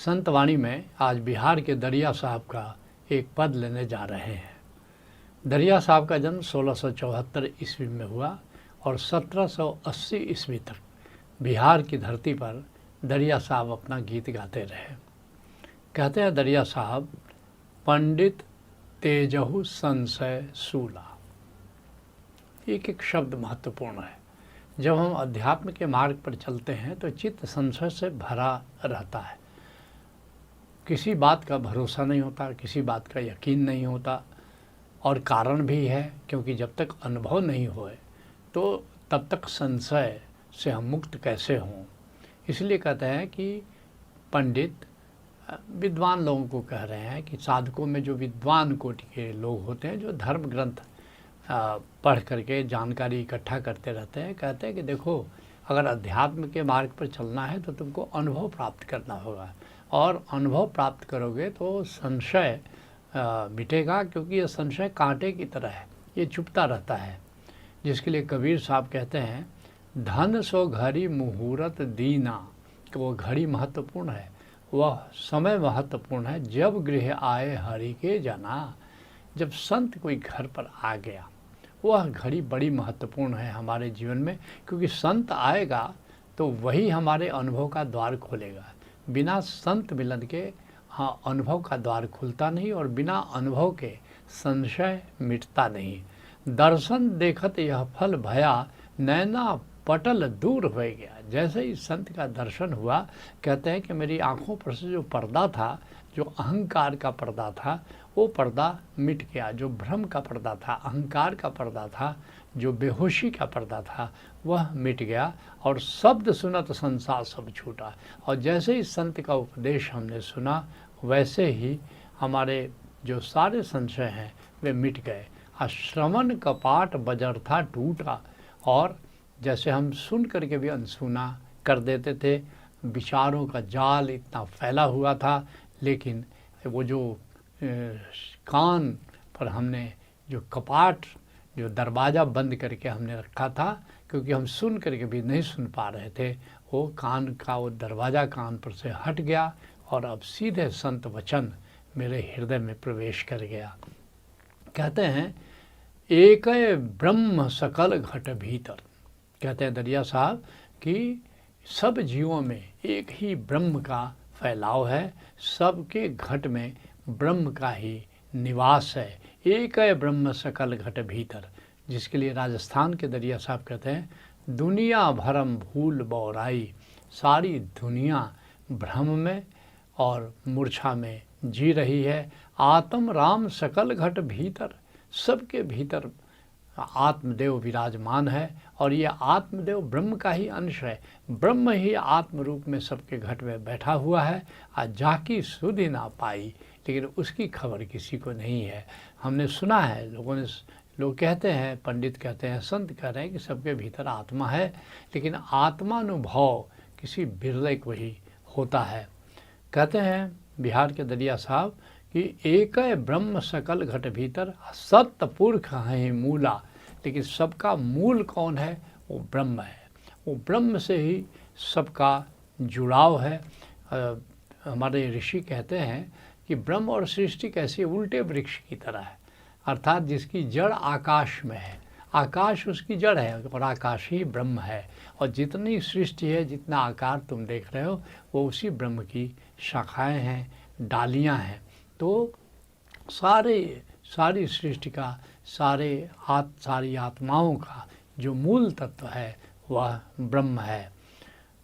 संतवाणी में आज बिहार के दरिया साहब का एक पद लेने जा रहे हैं। दरिया साहब का जन्म 1674 ईस्वी में हुआ और 1780 ईस्वी तक बिहार की धरती पर दरिया साहब अपना गीत गाते रहे। कहते हैं दरिया साहब, पंडित तेजहु संशय सूला। एक एक शब्द महत्वपूर्ण है। जब हम अध्यात्म के मार्ग पर चलते हैं तो चित्त संशय से भरा रहता है। किसी बात का भरोसा नहीं होता, किसी बात का यकीन नहीं होता, और कारण भी है क्योंकि जब तक अनुभव नहीं होए तो तब तक संशय से हम मुक्त कैसे हों। इसलिए कहते हैं कि पंडित विद्वान लोगों को कह रहे हैं कि साधकों में जो विद्वान कोटि के लोग होते हैं, जो धर्म ग्रंथ पढ़ करके जानकारी इकट्ठा करते रहते हैं, कहते हैं कि देखो, अगर अध्यात्म के मार्ग पर चलना है तो तुमको अनुभव प्राप्त करना होगा, और अनुभव प्राप्त करोगे तो संशय मिटेगा, क्योंकि ये संशय कांटे की तरह है, ये चुभता रहता है। जिसके लिए कबीर साहब कहते हैं, धन सो घड़ी मुहूर्त दीना, कि वो घड़ी महत्वपूर्ण है, वह समय महत्वपूर्ण है, जब गृह आए हरि के जना। जब संत कोई घर पर आ गया, वह घड़ी बड़ी महत्वपूर्ण है हमारे जीवन में, क्योंकि संत आएगा तो वही हमारे अनुभव का द्वार खोलेगा। बिना संत मिलन के अनुभव का द्वार खुलता नहीं, और बिना अनुभव के संशय मिटता नहीं। दर्शन देखत यह फल भया, नैना पटल दूर हो गया। जैसे ही संत का दर्शन हुआ, कहते हैं कि मेरी आंखों पर से जो पर्दा था, जो अहंकार का पर्दा था, वो पर्दा मिट गया। जो भ्रम का पर्दा था, अहंकार का पर्दा था, जो बेहोशी का पर्दा था, वह मिट गया, और शब्द सुनत संसार सब छूटा। और जैसे ही संत का उपदेश हमने सुना, वैसे ही हमारे जो सारे संशय हैं वे मिट गए। श्रवण कपाट बजर था टूटा, और जैसे हम सुन करके भी अनसुना कर देते थे, विचारों का जाल इतना फैला हुआ था, लेकिन वो जो कान पर हमने जो कपाट, जो दरवाज़ा बंद करके हमने रखा था, क्योंकि हम सुन करके भी नहीं सुन पा रहे थे, वो कान का वो दरवाज़ा कान पर से हट गया, और अब सीधे संत वचन मेरे हृदय में प्रवेश कर गया। कहते हैं, एक ब्रह्म सकल घट भीतर। कहते हैं दरिया साहब कि सब जीवों में एक ही ब्रह्म का फैलाव है, सबके घट में ब्रह्म का ही निवास है। एक ब्रह्म सकल घट भीतर। जिसके लिए राजस्थान के दरिया साहब कहते हैं, दुनिया भरम भूल बौराई। सारी दुनिया भ्रम में और मूर्छा में जी रही है। आत्म राम सकल घट भीतर। सबके भीतर आत्मदेव विराजमान है, और ये आत्मदेव ब्रह्म का ही अंश है। ब्रह्म ही आत्म रूप में सबके घट में बैठा हुआ है। आज जाकी सुधि ना पाई, लेकिन उसकी खबर किसी को नहीं है। हमने सुना है, लोग कहते हैं, पंडित कहते हैं, संत कह रहे हैं कि सबके भीतर आत्मा है, लेकिन आत्मानुभव किसी बिरले को ही होता है। कहते हैं बिहार के दरिया साहब कि एक ब्रह्म सकल घट भीतर, सत्य पुरख है मूला। लेकिन सबका मूल कौन है? वो ब्रह्म है। वो ब्रह्म से ही सबका जुड़ाव है। हमारे ऋषि कहते हैं कि ब्रह्म और सृष्टि कैसे उल्टे वृक्ष की तरह है, अर्थात जिसकी जड़ आकाश में है, आकाश उसकी जड़ है, और आकाश ही ब्रह्म है। और जितनी सृष्टि है, जितना आकार तुम देख रहे हो, वो उसी ब्रह्म की शाखाएं हैं, डालियां हैं। तो सारी सृष्टि का, सारी आत्माओं का जो मूल तत्व है वह ब्रह्म है।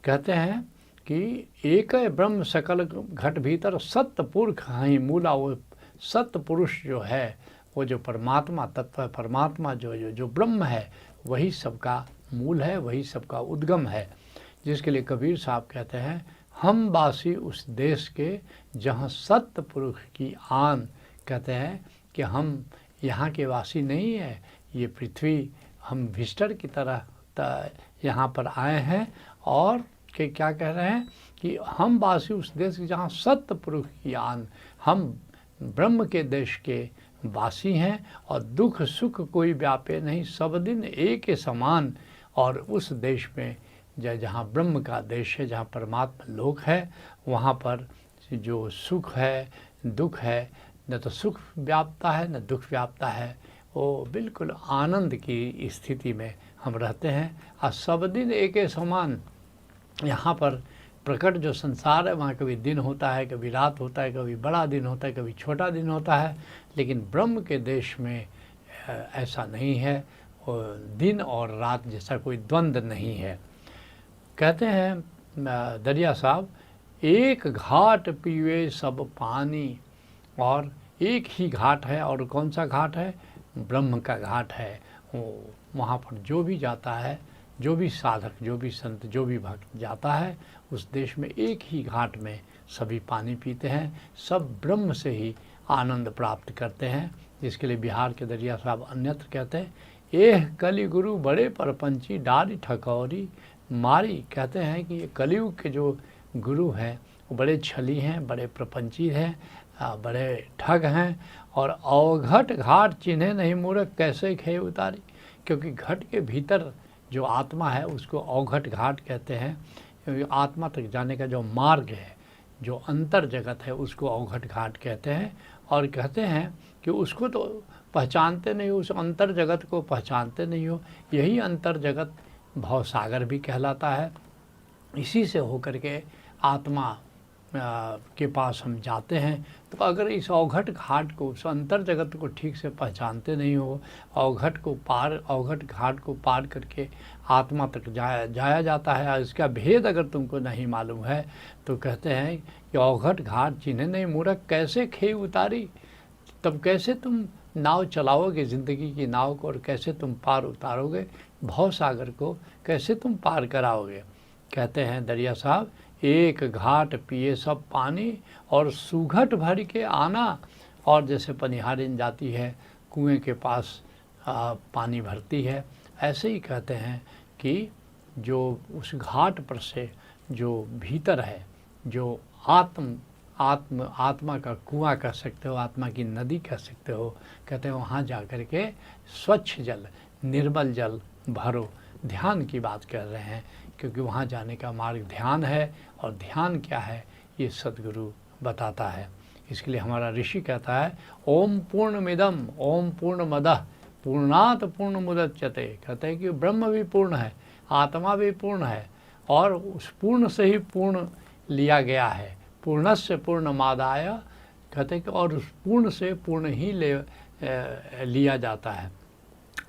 कहते हैं कि एक ब्रह्म सकल घट भीतर, सत्य पुरख ही मूला। वो सत्य पुरुष जो है, वो जो परमात्मा तत्व है, परमात्मा जो ब्रह्म है, वही सबका मूल है, वही सबका उद्गम है। जिसके लिए कबीर साहब कहते हैं, हम वासी उस देश के जहाँ सत्य पुरुष की आन। कहते हैं कि हम यहाँ के वासी नहीं है, ये पृथ्वी, हम विजिटर की तरह यहाँ पर आए हैं। और कि क्या कह रहे हैं कि हम वासी उस देश के जहाँ सत्य पुरुष की आन। हम ब्रह्म के देश के वासी हैं, और दुख सुख कोई व्यापे नहीं, सब दिन एक समान। और उस देश में जहाँ ब्रह्म का देश है, जहाँ परमात्मा लोक है, वहाँ पर जो सुख है दुख है, न तो सुख व्यापता है न दुख व्यापता है, वो बिल्कुल आनंद की स्थिति में हम रहते हैं। और सब दिन एक समान यहाँ पर प्रकट जो संसार है वहाँ कभी दिन होता है, कभी रात होता है, कभी बड़ा दिन होता है, कभी छोटा दिन होता है, लेकिन ब्रह्म के देश में ऐसा नहीं है। और दिन और रात जैसा कोई द्वंद्व नहीं है। कहते हैं दरिया साहब, एक घाट पीवे सब पानी, और एक ही घाट है, और कौन सा घाट है? ब्रह्म का घाट है। वहाँ पर जो भी जाता है, जो भी साधक, जो भी संत, जो भी भक्त जाता है, उस देश में एक ही घाट में सभी पानी पीते हैं, सब ब्रह्म से ही आनंद प्राप्त करते हैं। जिसके लिए बिहार के दरिया साहब अन्यत्र कहते हैं, एह कलि गुरु बड़े परपंची डारी ठकौरी मारी। कहते हैं कि ये कलयुग के जो गुरु हैं वो बड़े छली हैं, बड़े प्रपंची हैं, बड़े ठग हैं, और अवघट घाट चिन्हे नहीं मूर्ख कैसे खे उतारी। क्योंकि घट के भीतर जो आत्मा है उसको अवघट घाट कहते हैं। क्योंकि आत्मा तक जाने का जो मार्ग है, जो अंतर जगत है, उसको अवघट घाट कहते हैं। और कहते हैं कि उसको तो पहचानते नहीं हो, उस अंतर जगत को पहचानते नहीं हो। यही अंतर जगत भवसागर भी कहलाता है। इसी से होकर के आत्मा के पास हम जाते हैं। तो अगर इस अवघट घाट को, उस अंतर जगत को ठीक से पहचानते नहीं हो, अवघट घाट को पार करके आत्मा तक जाया जाता है, और इसका भेद अगर तुमको नहीं मालूम है, तो कहते हैं कि अवघट घाट चिन्हे नहीं मूर्ख कैसे खे उतारी। तब कैसे तुम नाव चलाओगे ज़िंदगी की नाव को, और कैसे तुम पार उतारोगे भव सागर को, कैसे तुम पार कराओगे। कहते हैं दरिया साहब, एक घाट पिए सब पानी, और सुघट भर के आना। और जैसे पनिहारिन जाती है कुएं के पास पानी भरती है, ऐसे ही कहते हैं कि जो उस घाट पर से जो भीतर है, जो आत्मा का कुआं कह सकते हो, आत्मा की नदी कह सकते हो, कहते हैं वहाँ जा कर के स्वच्छ जल, निर्मल जल भरो। ध्यान की बात कर रहे हैं, क्योंकि वहाँ जाने का मार्ग ध्यान है, और ध्यान क्या है ये सद्गुरु बताता है। इसके लिए हमारा ऋषि कहता है, ओम पूर्णमिदम ओम पूर्णमदः पूर्णात पूर्णमुदच्यते। कहते हैं कि ब्रह्म भी पूर्ण है, आत्मा भी पूर्ण है, और उस पूर्ण से ही पूर्ण लिया गया है। पूर्णस्य पूर्णमादाय, कहते हैं कि और उस पूर्ण से पूर्ण ही लिया जाता है,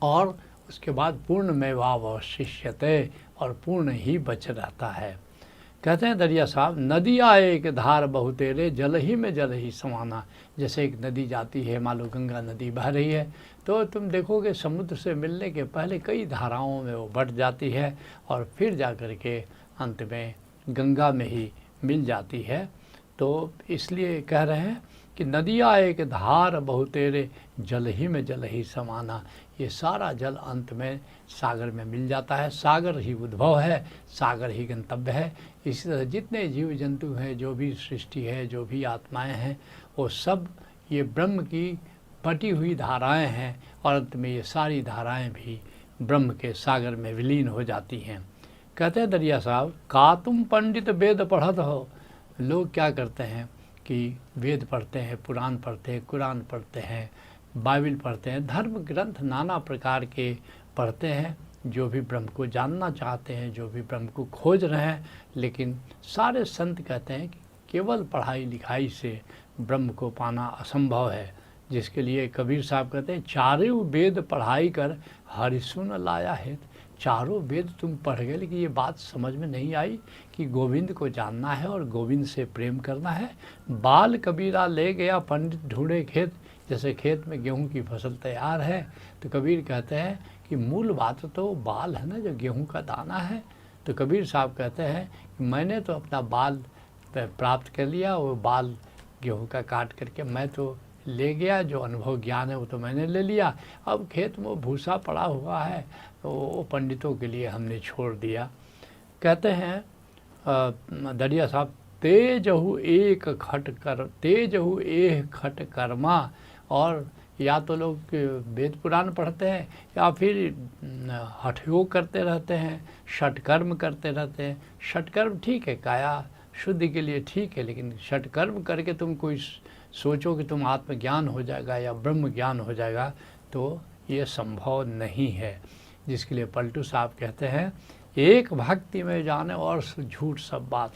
और उसके बाद पूर्णमेवावशिष्यते, और पूर्ण ही बच रहता है। कहते हैं दरिया साहब, नदी आए एक धार बहुतेरे, जल ही में जल ही समाना। जैसे एक नदी जाती है, मान लो गंगा नदी बह रही है, तो तुम देखोगे समुद्र से मिलने के पहले कई धाराओं में वो बट जाती है, और फिर जा कर के अंत में गंगा में ही मिल जाती है। तो इसलिए कह रहे हैं कि नदियाँ एक धार बहुतेरे, जल ही में जल ही समाना। ये सारा जल अंत में सागर में मिल जाता है। सागर ही उद्भव है, सागर ही गंतव्य है। इसी तरह जितने जीव जंतु हैं, जो भी सृष्टि है, जो भी आत्माएं हैं, वो सब ये ब्रह्म की बटी हुई धाराएं हैं, और अंत में ये सारी धाराएं भी ब्रह्म के सागर में विलीन हो जाती हैं। कहते हैं दरिया साहब, का तुम पंडित वेद पढ़त हो। लोग क्या करते हैं कि वेद पढ़ते हैं, पुराण पढ़ते हैं, कुरान पढ़ते हैं, बाइबल पढ़ते हैं, धर्म ग्रंथ नाना प्रकार के पढ़ते हैं, जो भी ब्रह्म को जानना चाहते हैं, जो भी ब्रह्म को खोज रहे हैं। लेकिन सारे संत कहते हैं कि केवल पढ़ाई लिखाई से ब्रह्म को पाना असंभव है। जिसके लिए कबीर साहब कहते हैं, चारों वेद पढ़ाई कर हरि सुन लाया है। चारों वेद तुम पढ़ गए, लेकिन ये बात समझ में नहीं आई कि गोविंद को जानना है और गोविंद से प्रेम करना है। बाल कबीरा ले गया पंडित ढूंढे खेत। जैसे खेत में गेहूं की फसल तैयार है, तो कबीर कहते हैं कि मूल बात तो बाल है ना, जो गेहूं का दाना है। तो कबीर साहब कहते हैं कि मैंने तो अपना बाल प्राप्त कर लिया, वो बाल गेहूं का काट करके मैं तो ले गया, जो अनुभव ज्ञान है वो तो मैंने ले लिया। अब खेत में भूसा पड़ा हुआ है, तो वो पंडितों के लिए हमने छोड़ दिया। कहते हैं दरिया साहब, तेजहु एक खट कर्मा। और या तो लोग वेद पुराण पढ़ते हैं, या फिर हठ योग करते रहते हैं, षटकर्म करते रहते हैं। षटकर्म ठीक है, काया शुद्धि के लिए ठीक है, लेकिन षटकर्म करके तुम कोई सोचो कि तुम आत्मज्ञान हो जाएगा या ब्रह्म ज्ञान हो जाएगा, तो ये संभव नहीं है। जिसके लिए पलटू साहब कहते हैं, एक भक्ति में जाने और झूठ सब बात।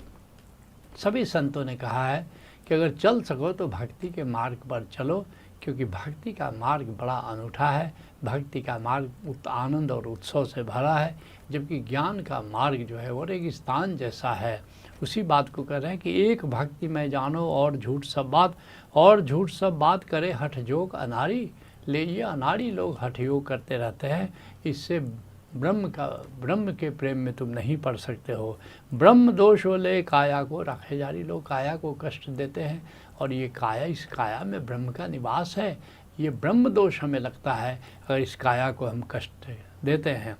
सभी संतों ने कहा है कि अगर चल सको तो भक्ति के मार्ग पर चलो, क्योंकि भक्ति का मार्ग बड़ा अनूठा है। भक्ति का मार्ग आनंद और उत्सव से भरा है, जबकि ज्ञान का मार्ग जो है वो रेगिस्तान जैसा है। उसी बात को कह रहे हैं कि एक भक्ति में जानो और झूठ सब बात, और झूठ सब बात करे हठ योग अनाड़ी। ले ये अनाड़ी लोग हठ योग करते रहते हैं, इससे ब्रह्म के प्रेम में तुम नहीं पड़ सकते हो। ब्रह्म दोष हो ले काया को रखे जारी। लोग काया को कष्ट देते हैं, और ये काया, इस काया में ब्रह्म का निवास है। ये ब्रह्म दोष हमें लगता है अगर इस काया को हम कष्ट देते हैं।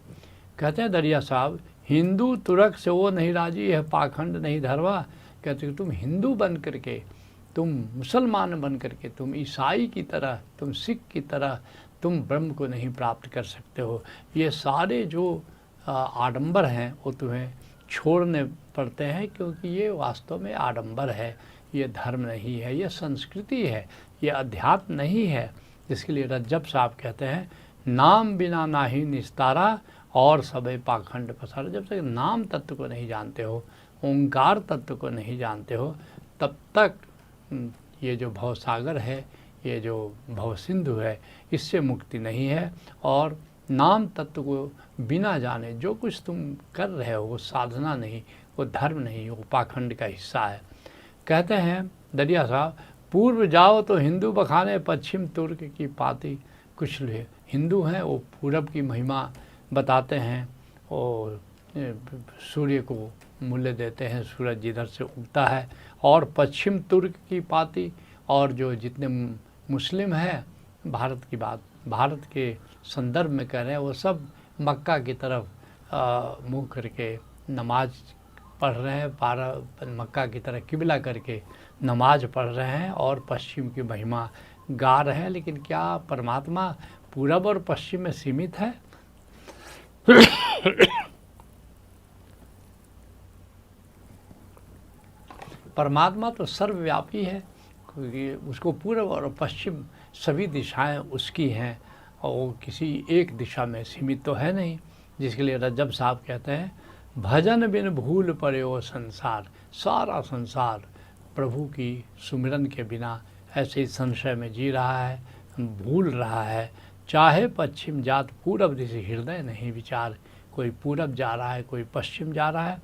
कहते हैं दरिया साहब, हिंदू तुरक से वो नहीं राजी है, पाखंड नहीं धरवा। कहते हैं तुम हिंदू बन करके, तुम मुसलमान बन करके, तुम ईसाई की तरह, तुम सिख की तरह तुम ब्रह्म को नहीं प्राप्त कर सकते हो। ये सारे जो आडंबर हैं वो तुम्हें छोड़ने पड़ते हैं, क्योंकि ये वास्तव में आडंबर है, ये धर्म नहीं है, ये संस्कृति है, ये अध्यात्म नहीं है। जिसके लिए रज्जब साहब कहते हैं, नाम बिना नाही निस्तारा और सबे पाखंड पसारा। जब तक नाम तत्व को नहीं जानते हो, ओंकार तत्व को नहीं जानते हो, तब तक ये जो भवसागर है, ये जो भवसिंधु है, इससे मुक्ति नहीं है। और नाम तत्व को बिना जाने जो कुछ तुम कर रहे हो वो साधना नहीं, वो धर्म नहीं, वो पाखंड का हिस्सा है। कहते हैं दरिया साहब, पूर्व जाओ तो हिंदू बखाने, पश्चिम तुर्क की पाती। कुछ हिंदू हैं वो पूरब की महिमा बताते हैं और सूर्य को मूल्य देते हैं, सूरज जिधर से उगता है, और पश्चिम तुर्क की पाती। और जो जितने मुस्लिम हैं, भारत की बात, भारत के संदर्भ में कह रहे हैं, वो सब मक्का की तरफ मुँह करके नमाज पढ़ रहे हैं, मक्का की तरफ किबला करके नमाज पढ़ रहे हैं और पश्चिम की महिमा गा रहे हैं। लेकिन क्या परमात्मा पूरब और पश्चिम में सीमित है? परमात्मा तो सर्वव्यापी है, क्योंकि उसको पूर्व और पश्चिम सभी दिशाएं उसकी हैं, और वो किसी एक दिशा में सीमित तो है नहीं। जिसके लिए रज्जब साहब कहते हैं, भजन बिन भूल पड़े वो संसार। सारा संसार प्रभु की सुमिरन के बिना ऐसे ही संशय में जी रहा है, भूल रहा है। चाहे पश्चिम जात पूरब दिशा, हृदय नहीं विचार। कोई पूरब जा रहा है, कोई पश्चिम जा रहा है,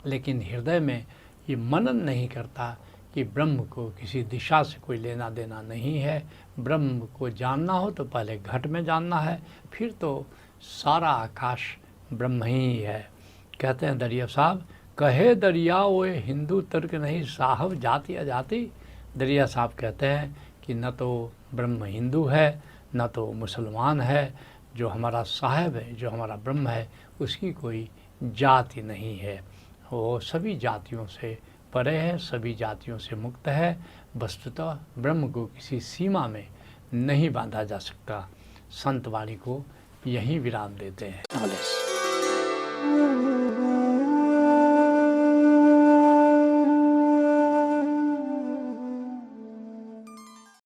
लेकिन हृदय में ये मनन नहीं करता कि ब्रह्म को किसी दिशा से कोई लेना देना नहीं है। ब्रह्म को जानना हो तो पहले घट में जानना है, फिर तो सारा आकाश ब्रह्म ही है। कहते हैं दरिया साहब, कहे दरिया वो हिंदू तर्क नहीं, साहब जाति अजाति। दरिया साहब कहते हैं कि न तो ब्रह्म हिंदू है, न तो मुसलमान है। जो हमारा साहब है, जो हमारा ब्रह्म है, उसकी कोई जाति नहीं है। वो सभी जातियों से परे है, सभी जातियों से मुक्त है। वस्तुतः ब्रह्म को किसी सीमा में नहीं बांधा जा सकता। संत वाणी को यहीं विराम देते हैं।